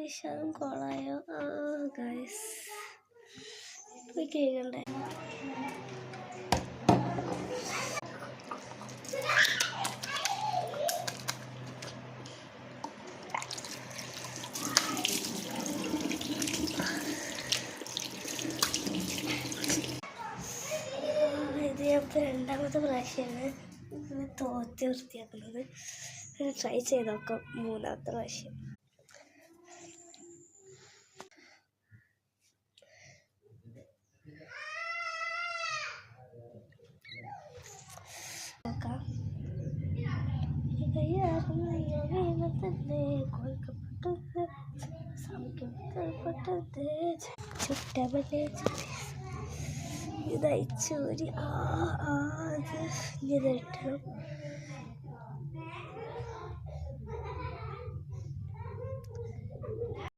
പരീക്ഷ കോളായോ ഗൈസ് പോയി കേൾക്കണ്ടേ. ഇത് ഞാൻ രണ്ടാമത്തെ പ്രാവശ്യമാണ് ഇത് തോത്തി വൃത്തിയാക്കുന്നത്. ട്രൈ ചെയ്ത് നോക്കാം മൂന്നാമത്തെ പ്രാവശ്യം. നോക്കാം. ഇത് അയച്ചൂരി ഇതട്ടണം.